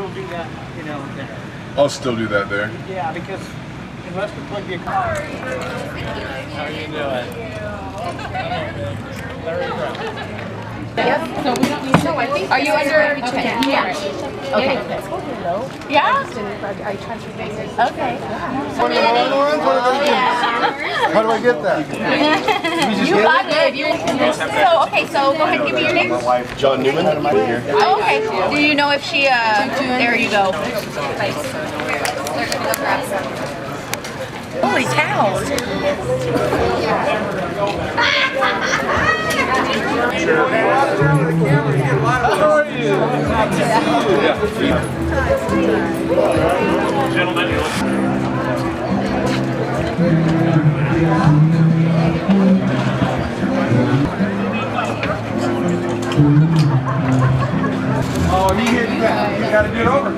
still do that, you know, there. I'll still do that there. Yeah, because unless we plug your car. How are you doing? Larry Brown. Yep. So we don't need to. I think. Are you under? Okay. Yeah. Okay. Yeah. I transferred bases. Okay. How do I get that? You got it. So okay. So go ahead and give me your name. My wife, John Newman. Here. Oh, okay. Do you know if she? There you go. Holy cow! How are you? Gentlemen, Oh, he hit that. You gotta do it over.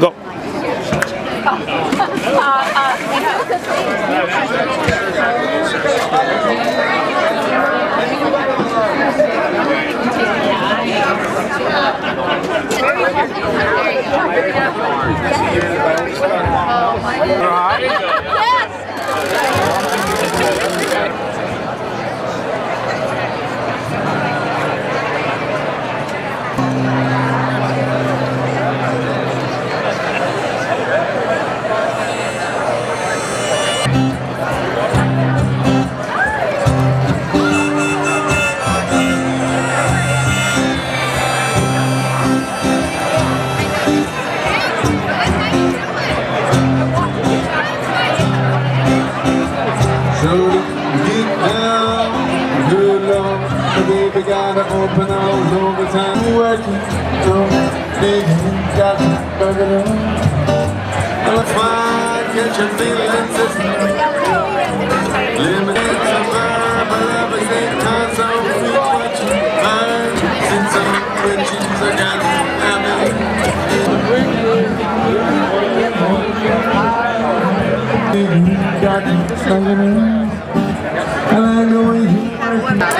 go. Gotta open all over time working. Got to bug it up. Let's find, get your feelings. Limited to verb, but everything turns out to be what you learn. Since some riches I got to have it. Got to bug it up. I like the way you work.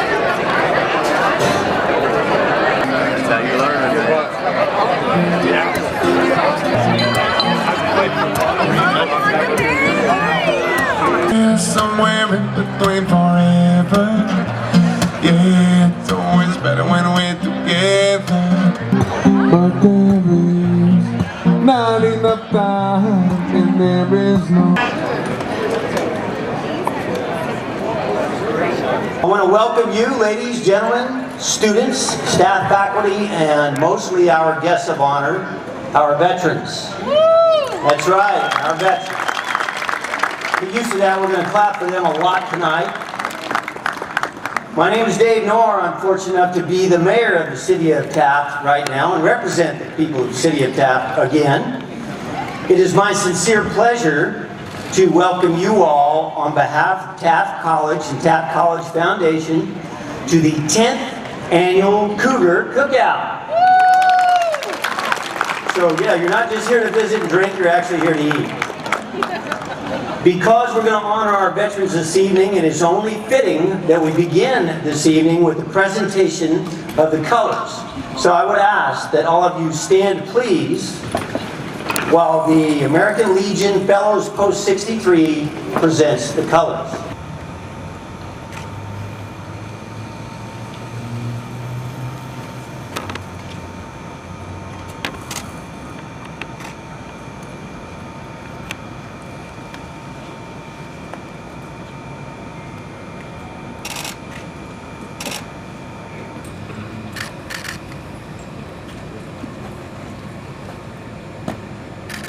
Somewhere in between forever. Yeah, it's always better when we're together. But there is not enough time, and there is no. I want to welcome you, ladies, gentlemen, students, staff, faculty, and mostly our guests of honor, our veterans. That's right, our veterans. Get used to that. We're going to clap for them a lot tonight. My name is Dave Knorr. I'm fortunate enough to be the mayor of the city of Taft right now and represent the people of the city of Taft again. It is my sincere pleasure to welcome you all on behalf of Taft College and Taft College Foundation to the 10th annual Cougar Cookout. So yeah, you're not just here to visit and drink, you're actually here to eat. Because we're going to honor our veterans this evening, it is only fitting that we begin this evening with the presentation of the colors. So I would ask that all of you stand, please, while the American Legion Fellows Post 63 presents the colors.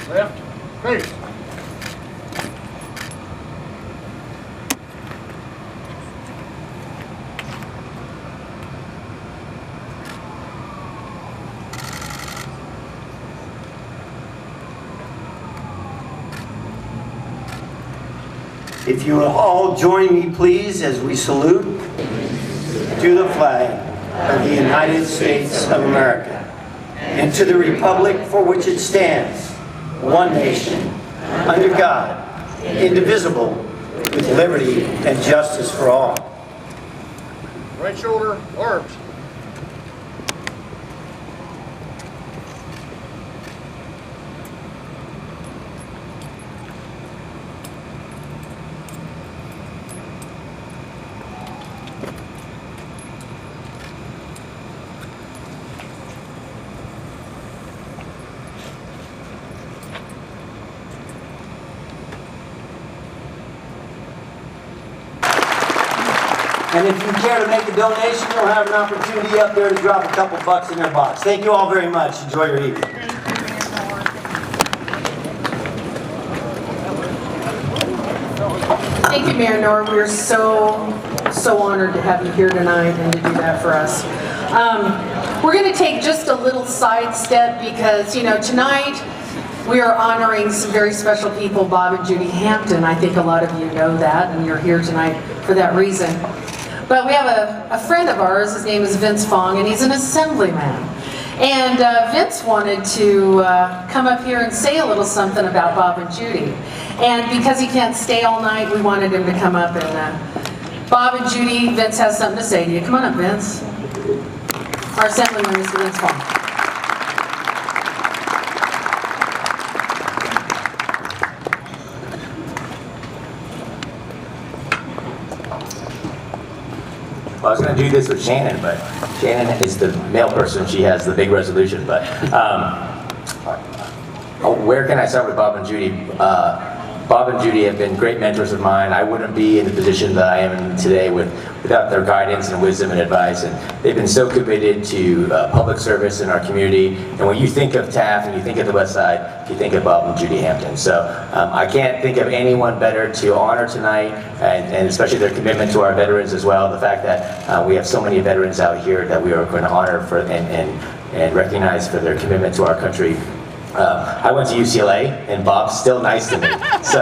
Left, face. If you will all join me, please, as we salute to the flag of the United States of America and to the republic for which it stands, one nation, under God, indivisible, with liberty and justice for all. Right shoulder, arms. And if you care to make a donation, you'll have an opportunity up there to drop a couple bucks in their box. Thank you all very much. Enjoy your evening. Thank you, Mayor Knorr. We're so honored to have you here tonight and to do that for us. We're going to take just a little sidestep because, you know, tonight we are honoring some very special people, Bob and Judy Hampton. I think a lot of you know that, and you're here tonight for that reason. But we have a friend of ours, his name is Vince Fong, and he's an assemblyman. And Vince wanted to come up here and say a little something about Bob and Judy. And because he can't stay all night, we wanted him to come up and Bob and Judy, Vince has something to say to you. Come on up, Vince. Our assemblyman, Mr. Vince Fong. Well, I was going to do this with Shannon, but Shannon is the male person. She has the big resolution. But where can I start with Bob and Judy? Bob and Judy have been great mentors of mine. I wouldn't be in the position that I am in today without their guidance and wisdom and advice. And they've been so committed to public service in our community. And when you think of Taft and you think of the West Side, you think of Bob and Judy Hampton. So I can't think of anyone better to honor tonight, and especially their commitment to our veterans as well. The fact that we have so many veterans out here that we are going to honor for and recognize for their commitment to our country. I went to UCLA, and Bob's still nice to me. So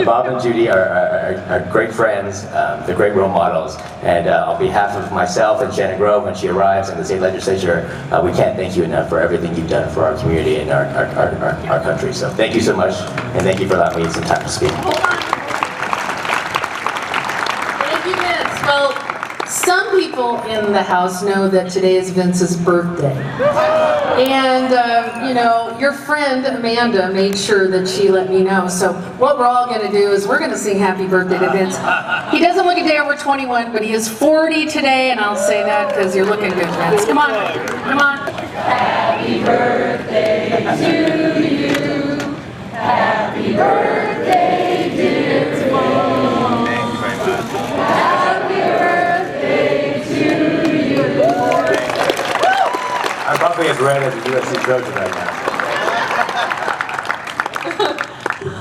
Bob and Judy are great friends. They're great role models. And on behalf of myself and Shannon Grove, when she arrives in the state legislature, we can't thank you enough for everything you've done for our community and our country. So thank you so much, and thank you for allowing me some time to speak. Thank you, Vince. Well, some people in the house know that today is Vince's birthday. And, you know, your friend Amanda made sure that she let me know. So what we're all going to do is we're going to sing happy birthday to Vince. He doesn't look a day over 21, but he is 40 today, and I'll say that because you're looking good, Vince. Come on. Come on. Happy birthday to you. Happy birthday, dear Mom. Happy birthday to you. I'm probably as red as a USC Trojan right now.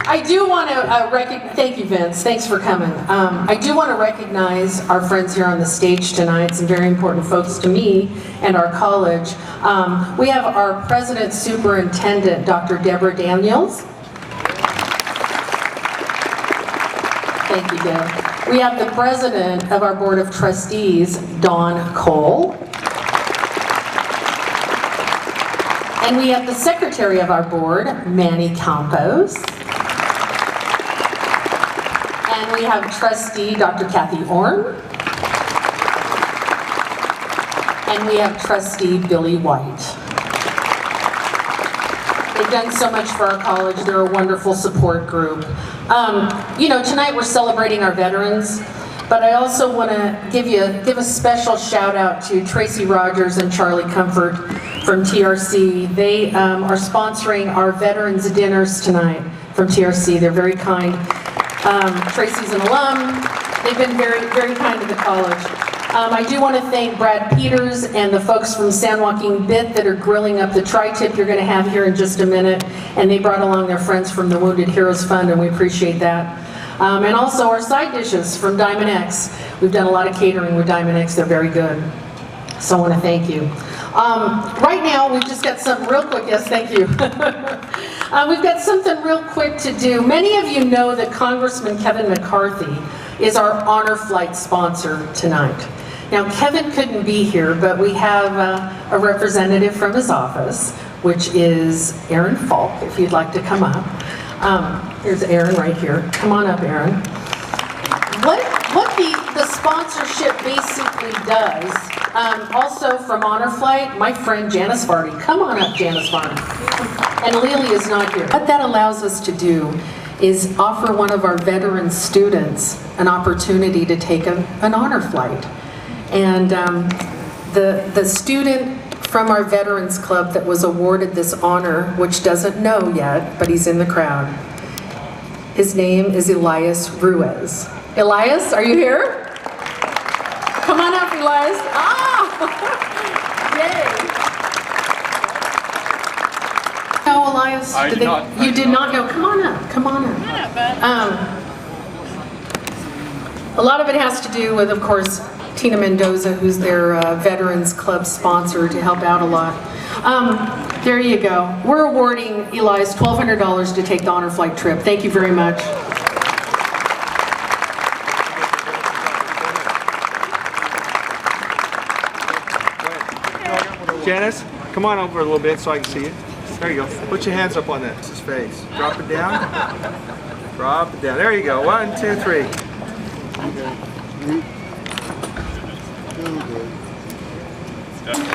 I do want to thank you, Vince. Thanks for coming. I do want to recognize our friends here on the stage tonight, some very important folks to me and our college. We have our President Superintendent, Dr. Deborah Daniels. Thank you, Deb. We have the President of our Board of Trustees, Dawn Cole. And we have the Secretary of our board, Manny Campos. And we have Trustee Dr. Kathy Orn. And we have Trustee Billy White. They've done so much for our college. They're a wonderful support group. You know, tonight we're celebrating our veterans, but I also want to give a special shout out to Tracy Rogers and Charlie Comfort from TRC. They are sponsoring our veterans dinners tonight from TRC. They're very kind. Tracy's an alum. They've been very, very kind to the college. I do want to thank Brad Peters and the folks from San Joaquin Bit that are grilling up the tri-tip you're going to have here in just a minute. And they brought along their friends from the Wounded Heroes Fund, and we appreciate that. And also our side dishes from Diamond X. We've done a lot of catering with Diamond X. They're very good. So I want to thank you. Right now, we've just got something real quick. Yes, thank you. We've got something real quick to do. Many of you know that Congressman Kevin McCarthy is our honor flight sponsor tonight. Now, Kevin couldn't be here, but we have a representative from his office, which is Aaron Falk, if you'd like to come up. Here's Aaron right here. Come on up, Aaron. What the sponsorship basically does, also from Honor Flight, my friend Janice Vardy. Come on up, Janice Vardy. And Lily is not here. What that allows us to do is offer one of our veteran students an opportunity to take an honor flight. And the student from our Veterans Club that was awarded this honor, which doesn't know yet, but he's in the crowd, his name is Elias Ruiz. Elias, are you here? Come on up, Elias. Yay! No, Elias. You did not know. Come on up. Come on up. A lot of it has to do with, of course, Tina Mendoza, who's their Veterans Club sponsor, to help out a lot. There you go. We're awarding Elias $1,200 to take the honor flight trip. Thank you very much. Janice, come on over a little bit so I can see you. There you go. Put your hands up on that. His face. Drop it down. Drop it down. There you go. 1, 2, 3.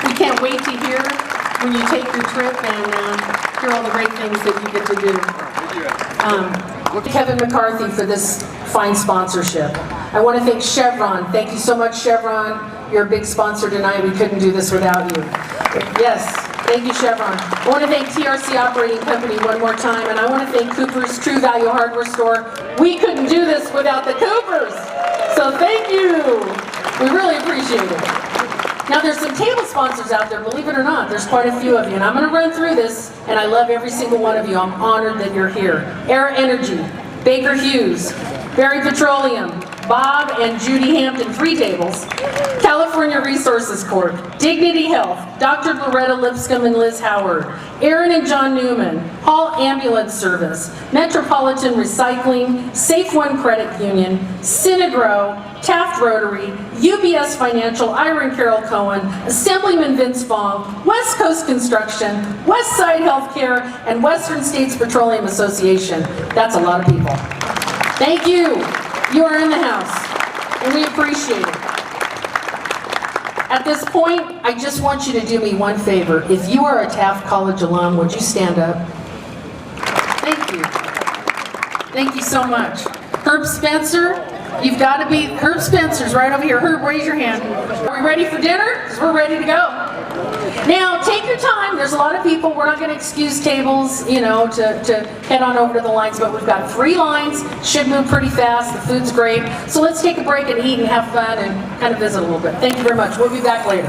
We can't wait to hear when you take your trip and hear all the great things that you get to do. Kevin McCarthy for this fine sponsorship. I want to thank Chevron. Thank you so much, Chevron. You're a big sponsor tonight. We couldn't do this without you. Yes, thank you, Chevron. I want to thank TRC Operating Company one more time, and I want to thank Cooper's True Value Hardware Store. We couldn't do this without the Coopers. So thank you. We really appreciate it. Now there's some table sponsors out there, believe it or not. There's quite a few of you, and I'm going to run through this, and I love every single one of you. I'm honored that you're here. Air Energy, Baker Hughes, Berry Petroleum, Bob and Judy Hampton, 3 tables, California Resources Corp, Dignity Health, Dr. Loretta Lipscomb and Liz Howard, Aaron and John Newman, Hall Ambulance Service, Metropolitan Recycling, Safe One Credit Union, Synagro, Taft Rotary, UBS Financial, Ira and Carol Cohen, Assemblyman Vince Fong, West Coast Construction, West Side Healthcare, and Western States Petroleum Association. That's a lot of people. Thank you. You are in the house, and we appreciate it. At this point, I just want you to do me one favor. If you are a Taft College alum, would you stand up? Thank you. Thank you so much. Herb Spencer, you've got to be, Herb Spencer's right over here. Herb, raise your hand. Are we ready for dinner? Because we're ready to go. Now, take your time. There's a lot of people. We're not going to excuse tables, you know, to head on over to the lines, but we've got 3 lines. Should move pretty fast. The food's great. So let's take a break and eat and have fun and kind of visit a little bit. Thank you very much. We'll be back later.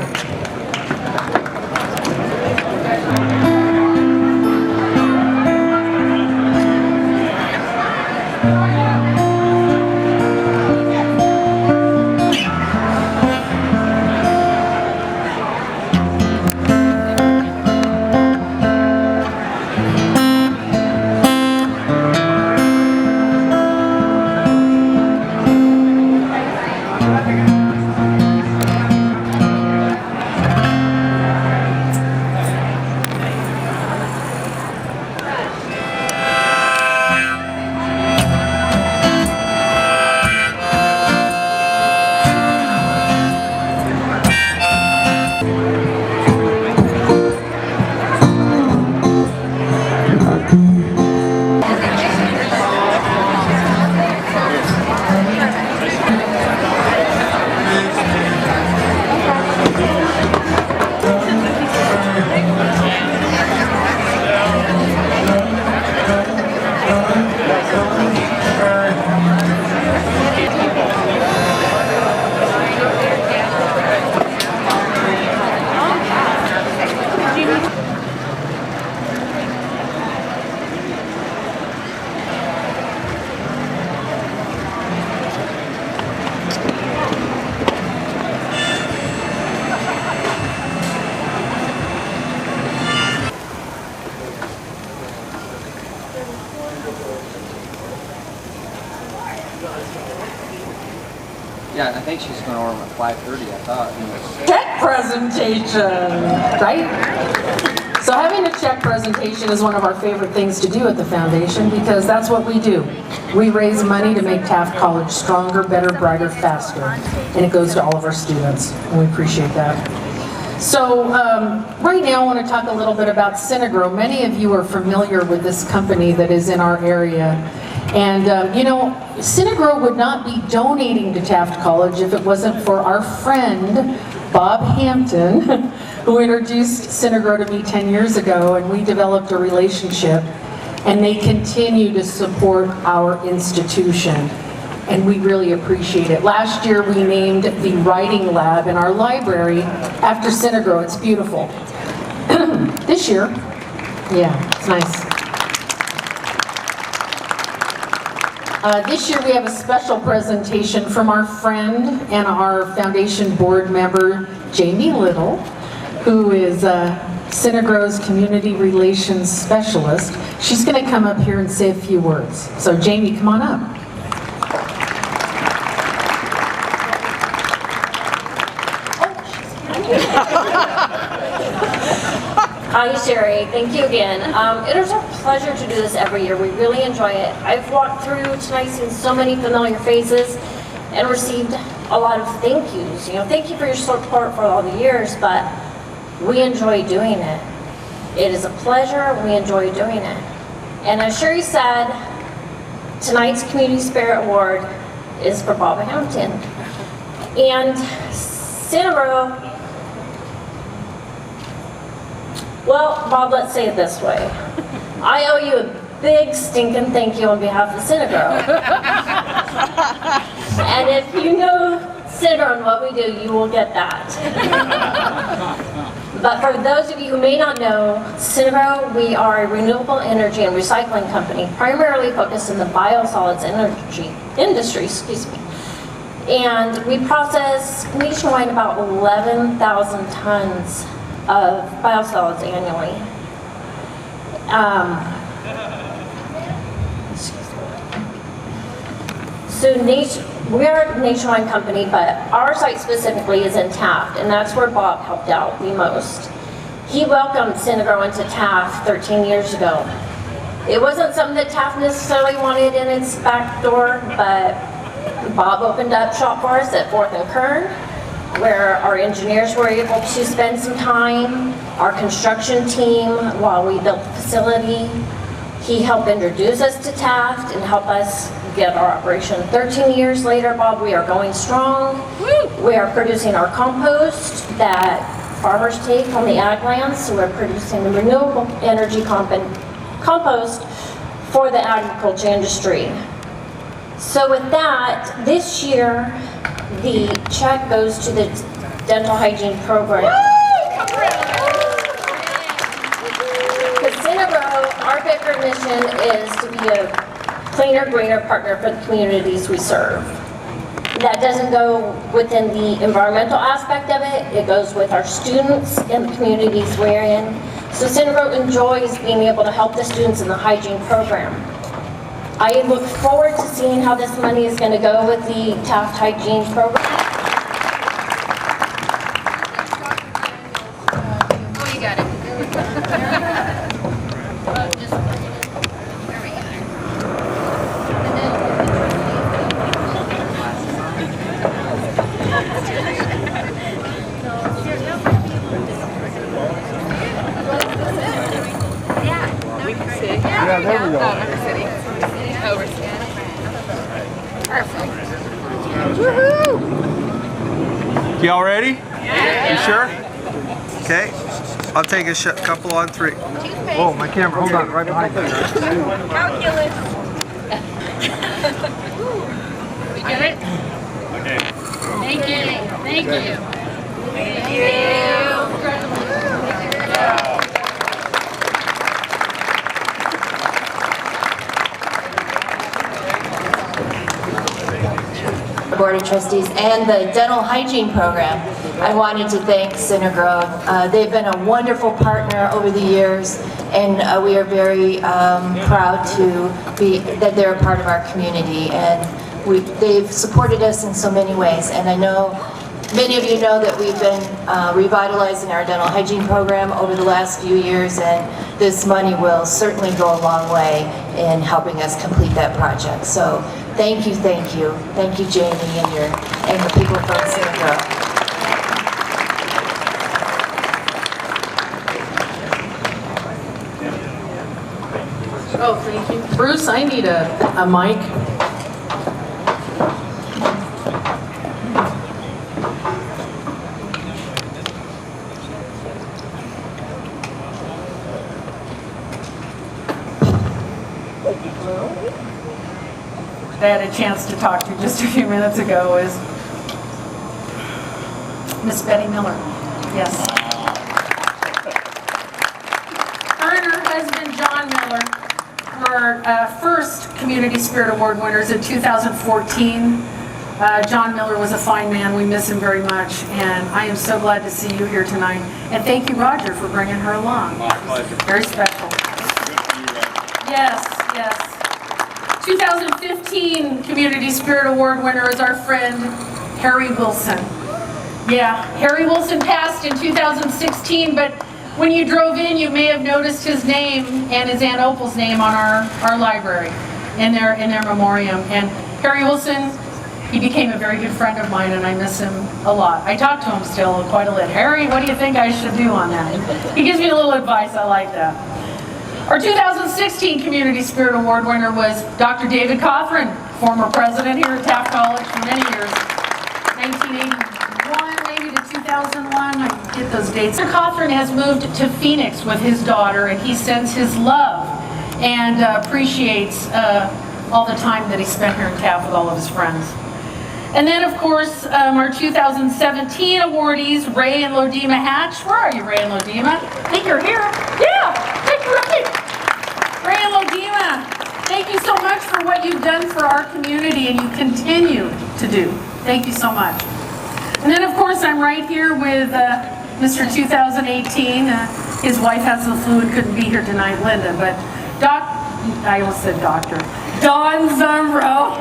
think she's going over at 5:30, I thought. Check presentation, right? So having a check presentation is one of our favorite things to do at the foundation because that's what we do. We raise money to make Taft College stronger, better, brighter, faster. And it goes to all of our students, and we appreciate that. So right now I want to talk a little bit about Synagro. Many of you are familiar with this company that is in our area. And you know, Synagro would not be donating to Taft College if it wasn't for our friend, Bob Hampton, who introduced Synagro to me 10 years ago, and we developed a relationship, and they continue to support our institution. And we really appreciate it. Last year we named the writing lab in our library after Synagro. It's beautiful. This year, yeah, it's nice. This year we have a special presentation from our friend and our foundation board member, Jamie Little, who is Synagro's Community Relations Specialist. She's going to come up here and say a few words. So Jamie, come on up. Hi Sherry, thank you again. It is a pleasure to do this every year. We really enjoy it. I've walked through tonight, seen so many familiar faces, and received a lot of thank yous. You know, thank you for your support for all the years, but we enjoy doing it. It is a pleasure. We enjoy doing it. And as Sherry said, tonight's Community Spirit Award is for Bob Hampton. And Synagro. Well, Bob, let's say it this way. I owe you a big stinking thank you on behalf of Synagro. And if you know Synagro and what we do, you will get that. But for those of you who may not know, Synagro, we are a renewable energy and recycling company, primarily focused in the biosolids energy industry, excuse me. And we process nationwide about 11,000 tons of biosolids annually. So we are a nationwide company, but our site specifically is in Taft, and that's where Bob helped out the most. He welcomed Synagro into Taft 13 years ago. It wasn't something that Taft necessarily wanted in its back door, but Bob opened up shop for us at 4th and Kern, where our engineers were able to spend some time, our construction team, while we built the facility. He helped introduce us to Taft and help us get our operation. 13 years later, Bob, we are going strong. We are producing our compost that farmers take on the ag lands, so we're producing the renewable energy compost for the agriculture industry. So with that, this year, the check goes to the dental hygiene program. Because Synagro, our bigger mission is to be a cleaner, greener partner for the communities we serve. That doesn't go within the environmental aspect of it, it goes with our students and the communities we're in. So Synagro enjoys being able to help the students in the hygiene program. I look forward to seeing how this money is going to go with the Taft Hygiene Program. Oh, you got it. Yeah, there we go. Perfect. Woohoo! Y'all ready? Yeah. You sure? Okay. I'll take a couple on 3. Oh, my camera. Hold on, right behind you. Calculus. We get it? Okay. Thank you. Thank you. Thank you. Board of Trustees and the Dental Hygiene Program. I wanted to thank Synagro. They've been a wonderful partner over the years, and we are very proud to be that they're a part of our community. And they've supported us in so many ways, and I know many of you know that we've been revitalizing our dental hygiene program over the last few years, and this money will certainly go a long way in helping us complete that project. So thank you, thank you. Thank you, Jamie, and the people from Senegal. Oh, thank you. Bruce, I need a mic. I had a chance to talk to just a few minutes ago is Miss Betty Miller. Yes. Her and her husband John Miller were first Community Spirit Award winners in 2014. John Miller was a fine man. We miss him very much, and I am so glad to see you here tonight. And thank you, Roger, for bringing her along. My pleasure. Very special. Yes, yes. 2015 Community Spirit Award winner is our friend Harry Wilson. Yeah, Harry Wilson passed in 2016, but when you drove in, you may have noticed his name and his Aunt Opal's name on our library in their memoriam. And Harry Wilson, he became a very good friend of mine, and I miss him a lot. I talk to him still quite a bit. Harry, what do you think I should do on that? He gives me a little advice. I like that. Our 2016 Community Spirit Award winner was Dr. David Cothran, former president here at Taft College for many years, 1981 maybe to 2001, I get those dates. Dr. Cothran has moved to Phoenix with his daughter, and he sends his love and appreciates all the time that he spent here in Taft with all of his friends. And then, of course, our 2017 awardees, Ray and Lodima Hatch. Where are you, Ray and Lodima? I think you're here. Yeah, that's right. Ray and Lodima, thank you so much for what you've done for our community, and you continue to do. Thank you so much. And then, of course, I'm right here with Mr. 2018. His wife has the flu and couldn't be here tonight, Linda. But I almost said doctor. Dawn Zumbro.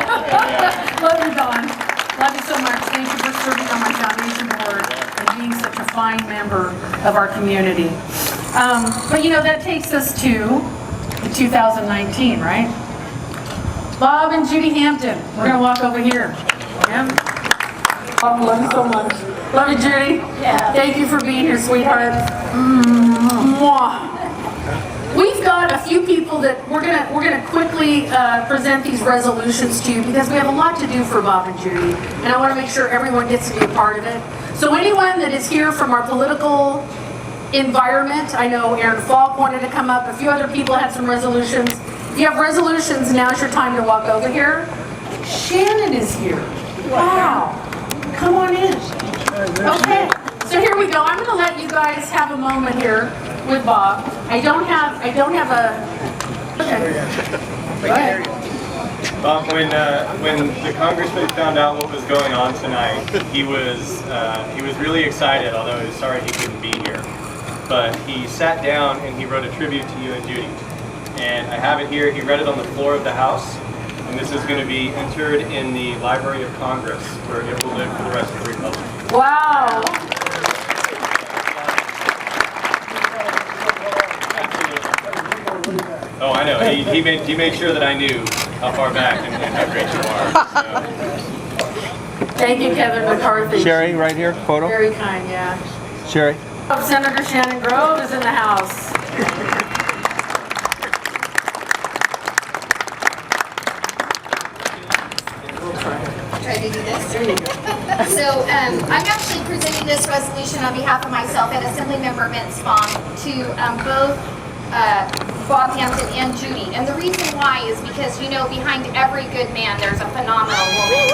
Love you, Dawn. Love you so much. Thank you for serving on my foundation board and being such a fine member of our community. But you know, that takes us to 2019, right? Bob and Judy Hampton. We're going to walk over here. Yeah. Bob, love you so much. Love you, Judy. Yeah. Thank you for being here, sweetheart. Mwah. We've got a few people that we're gonna quickly present these resolutions to you because we have a lot to do for Bob and Judy, and I want to make sure everyone gets to be a part of it. So anyone that is here from our political environment, I know Aaron Falk wanted to come up, a few other people had some resolutions. If you have resolutions, now's your time to walk over here. Shannon is here. Wow. Come on in. Okay. So here we go. I'm going to let you guys have a moment here with Bob. I don't have a. Okay. Go ahead. Bob, when the congressman found out what was going on tonight, he was really excited. Although he was sorry he couldn't be here, but he sat down and he wrote a tribute to you and Judy. And I have it here. He read it on the floor of the House, and this is going to be entered in the Library of Congress, where it will live for the rest of the Republic. Wow. Oh, I know. He made sure that I knew how far back and how great you are. So. Thank you, Kevin McCarthy. Sherry, right here, photo. Very kind, yeah. Sherry. Senator Shannon Grove is in the house. Try to do this. So I'm actually presenting this resolution on behalf of myself and Assemblymember Vince Fong to both Bob Hampton and Judy. And the reason why is because, you know, behind every good man, there's a phenomenal woman.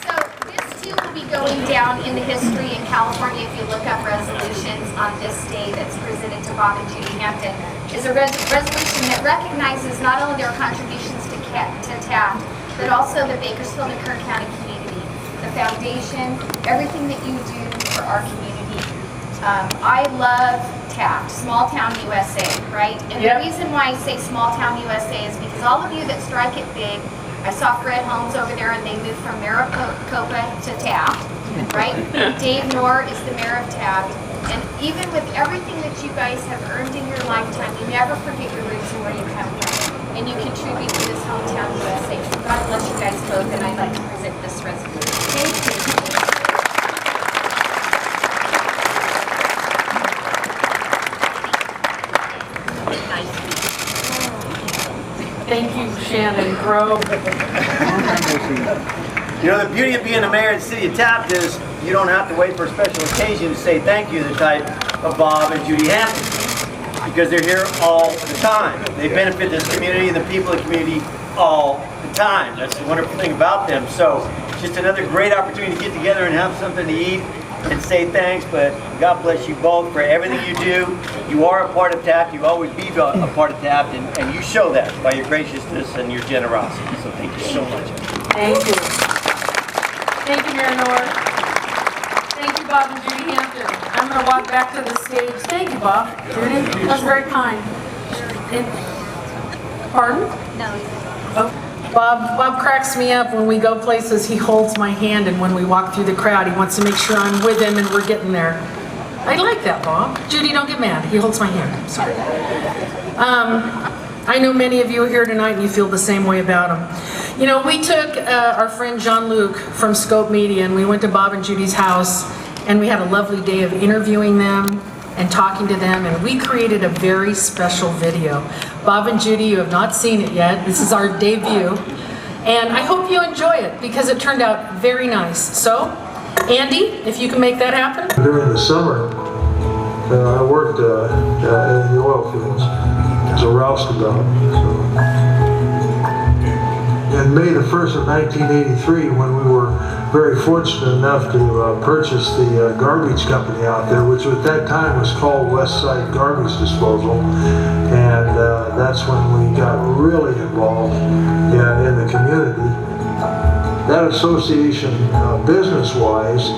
So this too will be going down in the history in California. If you look up resolutions on this day that's presented to Bob and Judy Hampton, is a resolution that recognizes not only their contributions to Taft, but also the Bakersfield and Kern County community, the foundation, everything that you do for our community. I love Taft, small town USA, right? And the reason why I say small town USA is because all of you that strike it big, I saw Fred Holmes over there and they moved from Maricopa to Taft, right? Dave Knorr is the mayor of Taft. And even with everything that you guys have earned in your lifetime, you never forget your roots and where you come from. And you contribute to this hometown USA. So God bless you guys both, and I'd like to present this resolution. Thank you. Thank you, Shannon Grove. You know, the beauty of being a mayor in the city of Taft is you don't have to wait for a special occasion to say thank you, the type of Bob and Judy Hampton, because they're here all the time. They benefit this community and the people of the community all the time. That's the wonderful thing about them. So just another great opportunity to get together and have something to eat and say thanks, but God bless you both for everything you do. You are a part of Taft. You always be a part of Taft, and you show that by your graciousness and your generosity. So thank you so much. Thank you. Thank you, Mayor Knorr. Thank you, Bob and Judy Hampton. I'm going to walk back to the stage. Thank you, Bob. Judy, that's very kind. Pardon? No. Oh. Bob cracks me up when we go places. He holds my hand, and when we walk through the crowd, he wants to make sure I'm with him and we're getting there. I like that, Bob. Judy, don't get mad. He holds my hand. I'm sorry. I know many of you are here tonight and you feel the same way about him. You know, we took our friend Jean-Luc from Scope Media and we went to Bob and Judy's house and we had a lovely day of interviewing them and talking to them, and we created a very special video. Bob and Judy, you have not seen it yet. This is our debut, and I hope you enjoy it because it turned out very nice. So, Andy, if you can make that happen. During the summer, I worked in the oil fields as a roustabout. And May the 1st of 1983, when we were very fortunate enough to purchase the garbage company out there, which at that time was called Westside Garbage Disposal, and that's when we got really involved in the community. That association, business-wise,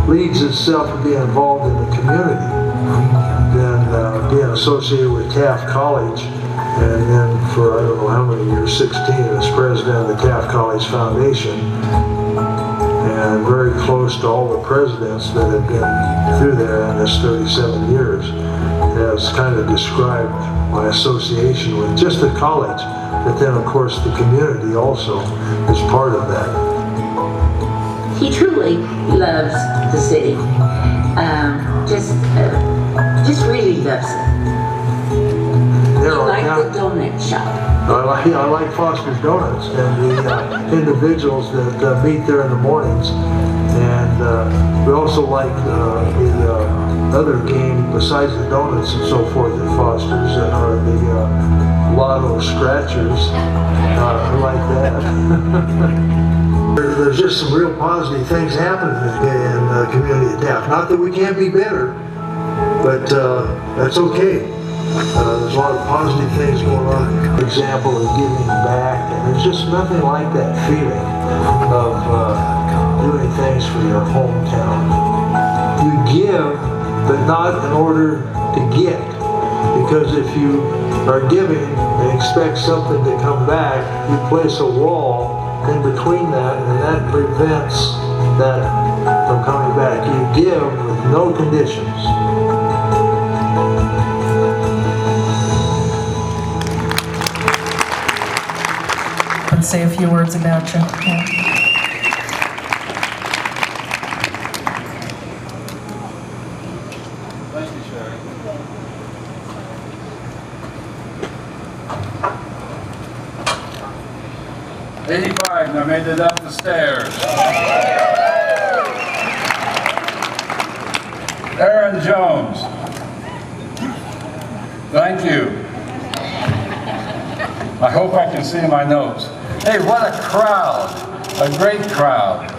leads itself to be involved in the community, then being associated with Taft College, and then for I don't know how many years, 16 as president of the Taft College Foundation, and very close to all the presidents that have been through there in this 37 years, has kind of described my association with just the college, but then of course the community also is part of that. He truly loves the city, just really loves it. He liked the donut shop. I like Foster's Donuts and the individuals that meet there in the mornings. And we also like the other game besides the donuts and so forth at Foster's that are the lotto scratchers. I like that. There's just some real positive things happening in the community of Taft. Not that we can't be better, but that's okay. There's a lot of positive things going on. For example, of giving back, and there's just nothing like that feeling of doing things for your hometown. You give, but not in order to get. Because if you are giving and expect something to come back, you place a wall in between that, and that prevents that from coming back. You give with no conditions. Say a few words about you. Yeah. Thank you, Sherry. '85, and I made it up the stairs. Aaron Jones. Thank you. I hope I can see my notes. Hey, what a crowd, a great crowd.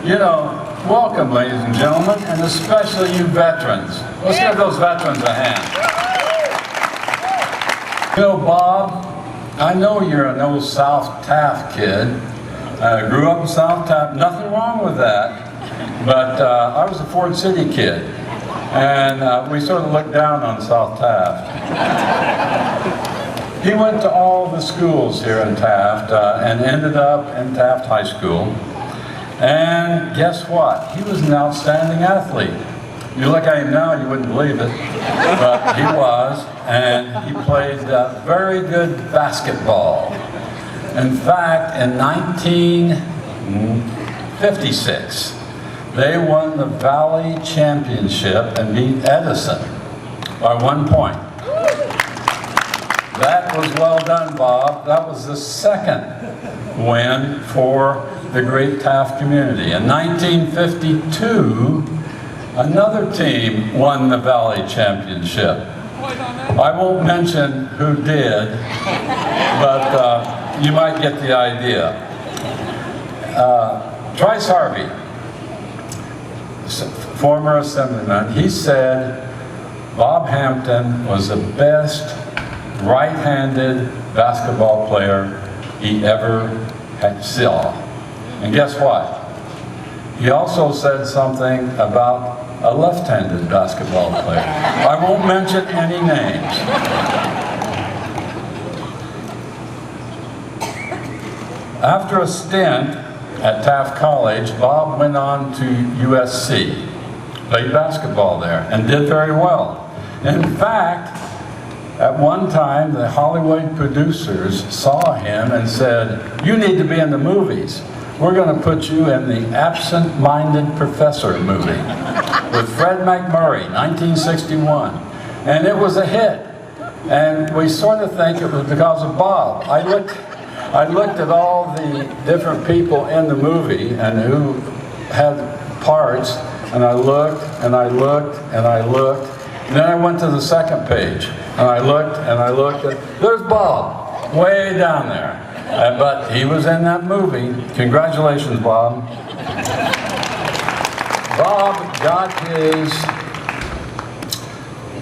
You know, welcome, ladies and gentlemen, and especially you veterans. Let's give those veterans a hand. You know, Bob, I know you're an old South Taft kid. Grew up in South Taft, nothing wrong with that. But I was a Ford City kid. And we sort of looked down on South Taft. He went to all the schools here in Taft and ended up in Taft High School. And guess what? He was an outstanding athlete. You look at him now, you wouldn't believe it, but he was, and he played very good basketball. In fact, in 1956, they won the Valley Championship and beat Edison by 1 point. That was well done, Bob. That was the second win for the great Taft community. In 1952, another team won the Valley Championship. I won't mention who did, but you might get the idea. Trice Harvey, former assemblyman, he said Bob Hampton was the best right-handed basketball player he ever saw. And guess what? He also said something about a left-handed basketball player. I won't mention any names. After a stint at Taft College, Bob went on to USC, played basketball there, and did very well. In fact, at one time, the Hollywood producers saw him and said, "You need to be in the movies. We're going to put you in the Absent-Minded Professor movie with Fred McMurray, 1961. And it was a hit. And we sort of think it was because of Bob. I looked at all the different people in the movie and who had parts, and I looked, and I looked, and I looked. And then I went to the second page, and I looked, and I looked, and there's Bob, way down there. But he was in that movie. Congratulations, Bob. Bob got his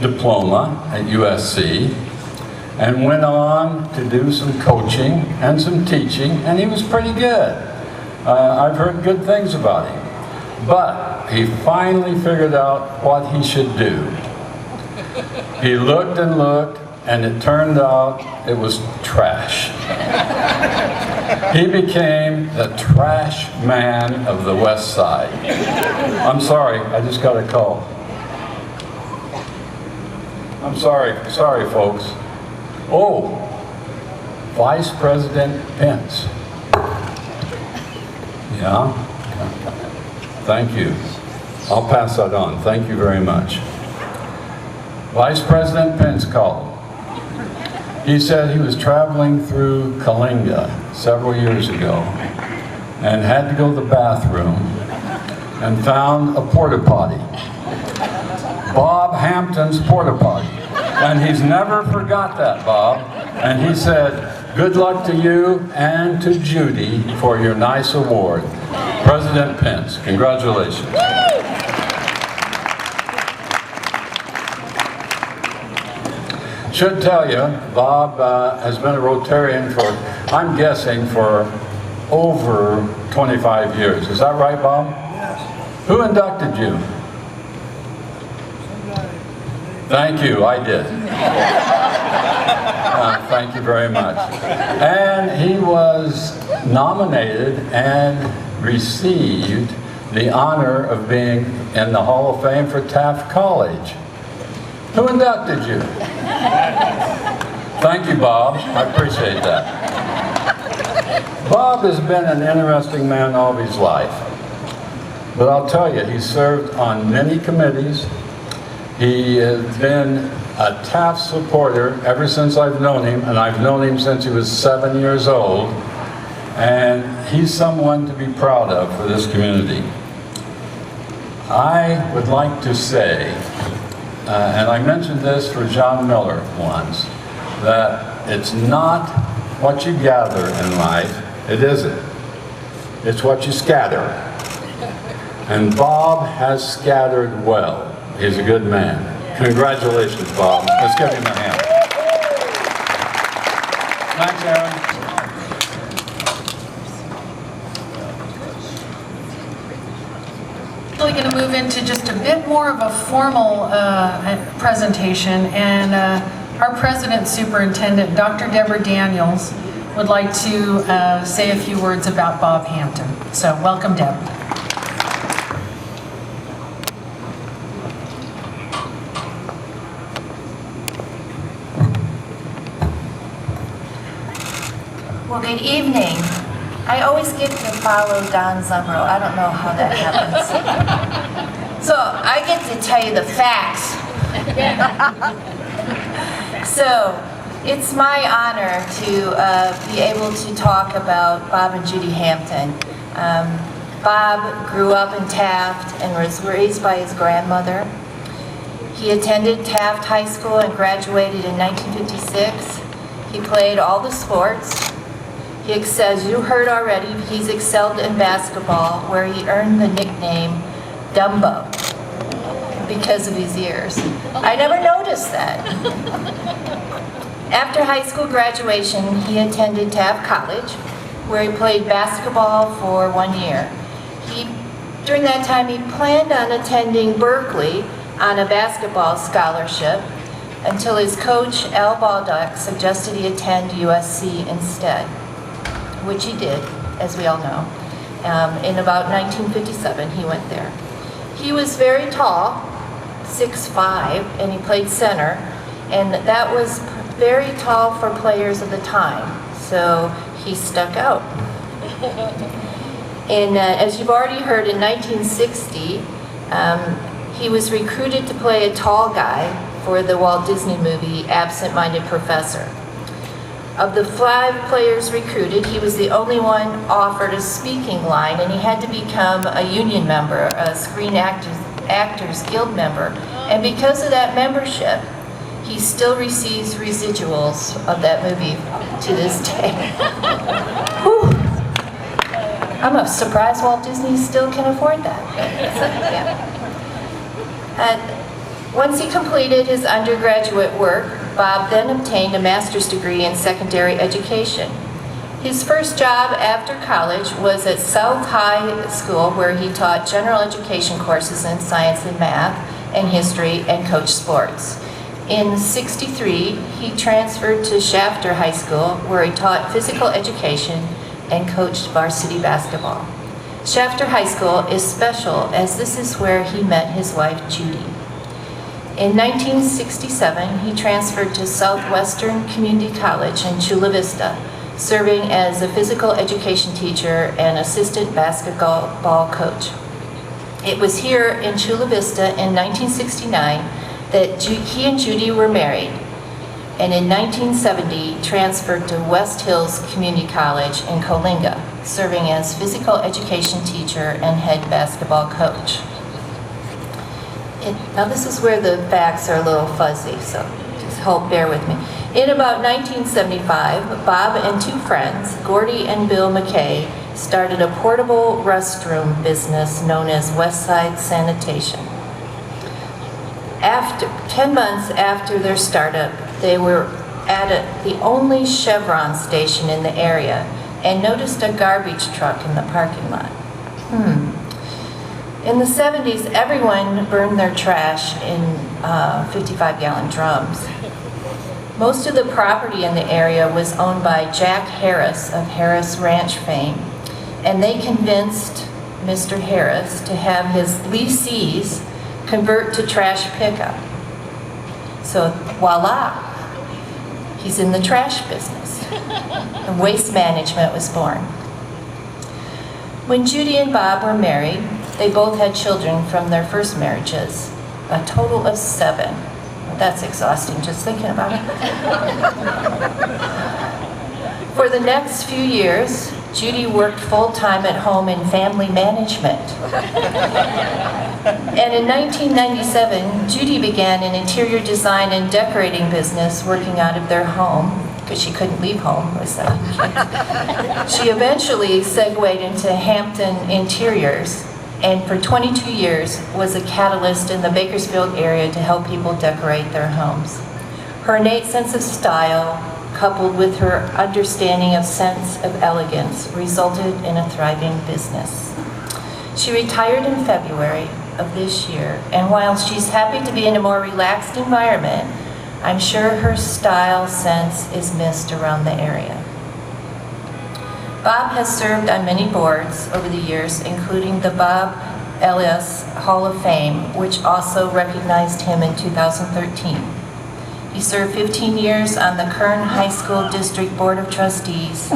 diploma at USC and went on to do some coaching and some teaching, and he was pretty good. I've heard good things about him. But he finally figured out what he should do. He looked and looked, and it turned out it was trash. He became the trash man of the West Side. I'm sorry, I just got a call. I'm sorry folks. Oh, Vice President Pence. Yeah? Thank you. I'll pass that on. Thank you very much. Vice President Pence called. He said he was traveling through Kalinga several years ago and had to go to the bathroom and found a porta potty. Bob Hampton's porta potty. And he's never forgot that, Bob. And he said, "Good luck to you and to Judy for your nice award." President Pence, congratulations. Should tell you, Bob has been a Rotarian for, I'm guessing, for over 25 years. Is that right, Bob? Yes. Who inducted you? Thank you, I did. Thank you very much. And he was nominated and received the honor of being in the Hall of Fame for Taft College. Who inducted you? Thank you, Bob. I appreciate that. Bob has been an interesting man all of his life. But I'll tell you, he served on many committees. He has been a Taft supporter ever since I've known him, and I've known him since he was 7 years old. And he's someone to be proud of for this community. I would like to say, and I mentioned this for John Miller once, that it's not what you gather in life, it isn't. It's what you scatter. And Bob has scattered well. He's a good man. Congratulations, Bob. Let's give him a hand. Thanks, Aaron. actually going to move into just a bit more of a formal presentation, and our President Superintendent, Dr. Deborah Daniels, would like to say a few words about Bob Hampton. So welcome, Deb. Well, good evening. I always get to follow Don Zumbro. I don't know how that happens. So I get to tell you the facts. So it's my honor to be able to talk about Bob and Judy Hampton. Bob grew up in Taft and was raised by his grandmother. He attended Taft High School and graduated in 1956. He played all the sports. As you heard already, he's excelled in basketball, where he earned the nickname Dumbo because of his ears. I never noticed that. After high school graduation, he attended Taft College, where he played basketball for 1 year. During that time, he planned on attending Berkeley on a basketball scholarship until his coach, Al Baldock, suggested he attend USC instead, which he did, as we all know. In about 1957, he went there. He was very tall, 6'5", and he played center, and that was very tall for players of the time, so he stuck out. As you've already heard, in 1960, he was recruited to play a tall guy for the Walt Disney movie Absent-Minded Professor. Of the 5 players recruited, he was the only one offered a speaking line, and he had to become a union member, a Screen Actors Guild member. And because of that membership, he still receives residuals of that movie to this day. Whew. I'm surprised Walt Disney still can afford that. Once he completed his undergraduate work, Bob then obtained a master's degree in secondary education. His first job after college was at South High School, where he taught general education courses in science and math and history and coached sports. In '63, he transferred to Shafter High School, where he taught physical education and coached varsity basketball. Shafter High School is special as this is where he met his wife, Judy. In 1967, he transferred to Southwestern Community College in Chula Vista, serving as a physical education teacher and assistant basketball coach. It was here in Chula Vista in 1969 that he and Judy were married, and in 1970 transferred to West Hills Community College in Coalinga, serving as physical education teacher and head basketball coach. Now this is where the facts are a little fuzzy, so just bear with me. In about 1975, Bob and 2 friends, Gordy and Bill McKay, started a portable restroom business known as Westside Sanitation. 10 months after their startup, they were at the only Chevron station in the area and noticed a garbage truck in the parking lot. In the 70s, everyone burned their trash in 55-gallon drums. Most of the property in the area was owned by Jack Harris of Harris Ranch fame, and they convinced Mr. Harris to have his leasees convert to trash pickup. So voila, he's in the trash business. And waste management was born. When Judy and Bob were married, they both had children from their first marriages, a total of 7. That's exhausting just thinking about it. For the next few years, Judy worked full-time at home in family management. And in 1997, Judy began an interior design and decorating business working out of their home, because she couldn't leave home. She eventually segued into Hampton Interiors, and for 22 years was a catalyst in the Bakersfield area to help people decorate their homes. Her innate sense of style, coupled with her understanding of sense of elegance, resulted in a thriving business. She retired in February of this year, and while she's happy to be in a more relaxed environment, I'm sure her style sense is missed around the area. Bob has served on many boards over the years, including the Bob Ellis Hall of Fame, which also recognized him in 2013. He served 15 years on the Kern High School District Board of Trustees,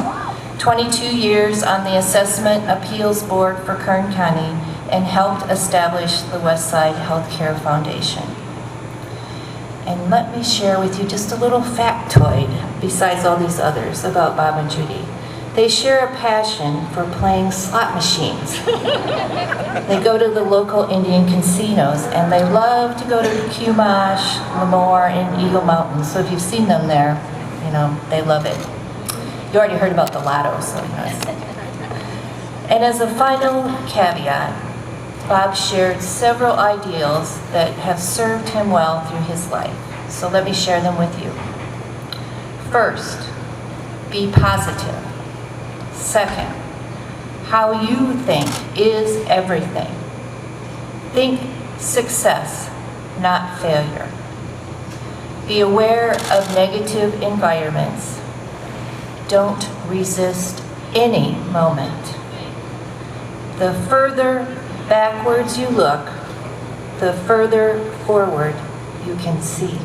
22 years on the Assessment Appeals Board for Kern County, and helped establish the Westside Healthcare Foundation. And let me share with you just a little factoid, besides all these others, about Bob and Judy. They share a passion for playing slot machines. They go to the local Indian casinos, and they love to go to Chumash, Lemoore, and Eagle Mountain. So if you've seen them there, you know, they love it. You already heard about the lotto, so you know. And as a final caveat, Bob shared several ideals that have served him well through his life. So let me share them with you. First, be positive. Second, how you think is everything. Think success, not failure. Be aware of negative environments. Don't resist any moment. The further backwards you look, the further forward you can see.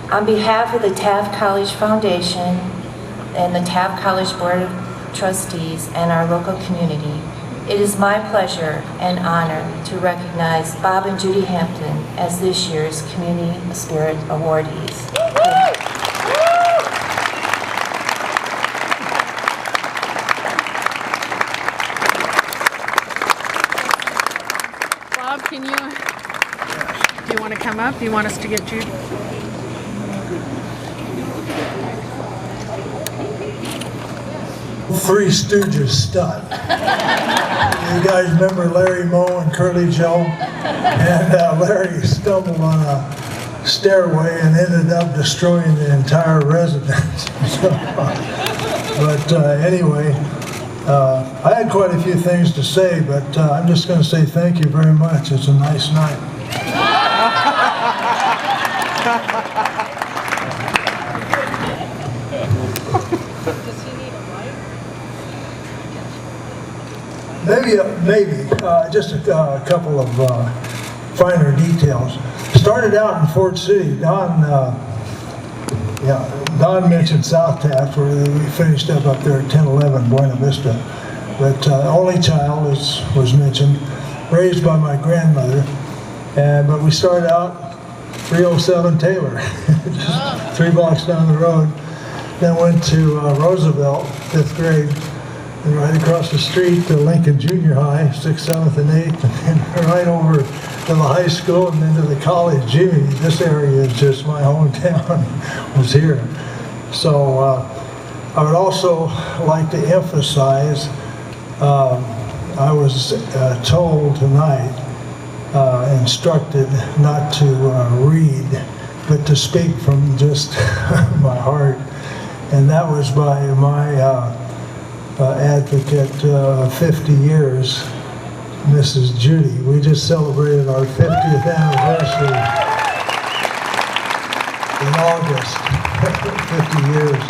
On behalf of the Taft College Foundation and the Taft College Board of Trustees and our local community, it is my pleasure and honor to recognize Bob and Judy Hampton as this year's Community Spirit Awardees. Bob, do you want to come up? Do you want us to get Judy? Three Stooges stunt. You guys remember Larry Moe and Curly Joe? And Larry stumbled on a stairway and ended up destroying the entire residence. Anyway, I had quite a few things to say, but I'm just going to say thank you very much. It's a nice night. Maybe, just a couple of finer details. Started out in Fort City. Don mentioned South Taft, where we finished up there at 1011 Buena Vista. But only child was mentioned, raised by my grandmother. But we started out 307 Taylor, just 3 blocks down the road. Then went to Roosevelt, 5th grade. And right across the street to Lincoln Junior High, 6th, 7th, and 8th, and then right over to the high school and then to the college. Jimmy, this area is just my hometown, was here. So I would also like to emphasize, I was told tonight, instructed not to read, but to speak from just my heart. And that was by my advocate, 50 years, Mrs. Judy. We just celebrated our 50th anniversary in August. 50 years,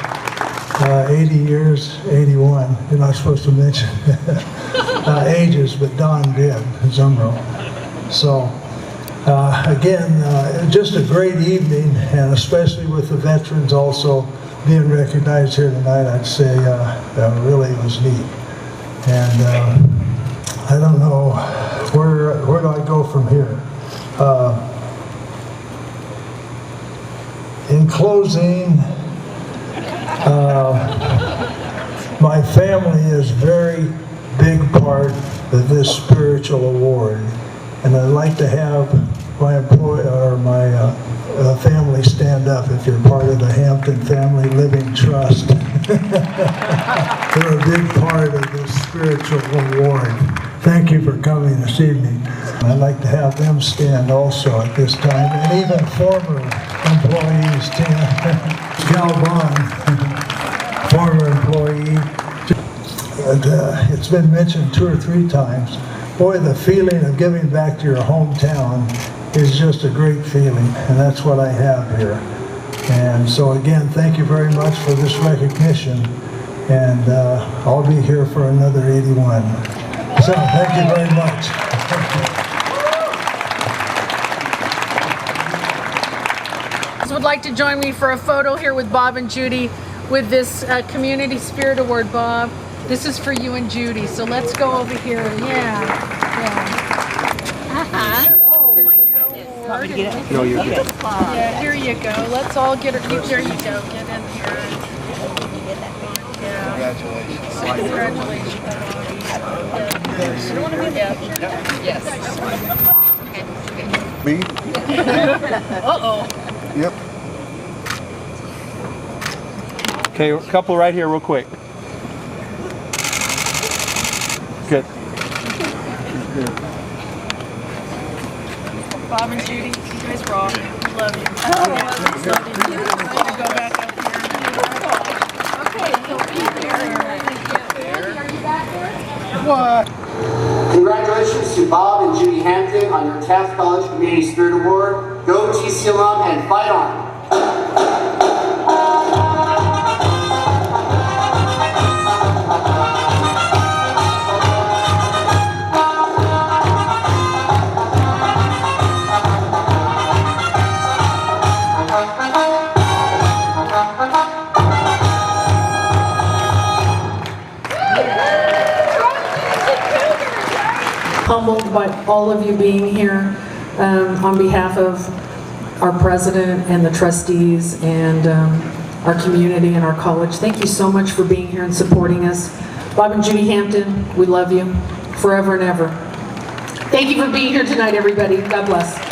80 years, 81. You're not supposed to mention ages, but Don did, Zumro. So, again, just a great evening, and especially with the veterans also being recognized here tonight, I'd say really was neat. And I don't know, where do I go from here? In closing, my family is a very big part of this spiritual award, and I'd like to have my family stand up if you're part of the Hampton Family Living Trust. They're a big part of this spiritual award. Thank you for coming this evening. I'd like to have them stand also at this time, and even former employees, Cal Bond, former employee. it's been mentioned 2 or 3 times. Boy, the feeling of giving back to your hometown is just a great feeling, and that's what I have here. And so again, thank you very much for this recognition, and I'll be here for another 81. So thank you very much. Would like to join me for a photo here with Bob and Judy with this Community Spirit Award. Bob, this is for you and Judy, so let's go over here. Yeah. No, you're good. Yeah, here you go. Let's all get her. There you go. Get in here. Yeah. Congratulations. Yes. Me? Uh-oh. Yep. Okay, a couple right here real quick. Good. Bob and Judy, you guys rock. Love you. Oh, go back up here. Okay, so be there. Andy, are you back there? What? Congratulations to Bob and Judy Hampton on your Taft College Community Spirit Award. Go TC alum and fight on! Humbled by all of you being here on behalf of our president and the trustees and our community and our college. Thank you so much for being here and supporting us. Bob and Judy Hampton, we love you forever and ever. Thank you for being here tonight, everybody. God bless.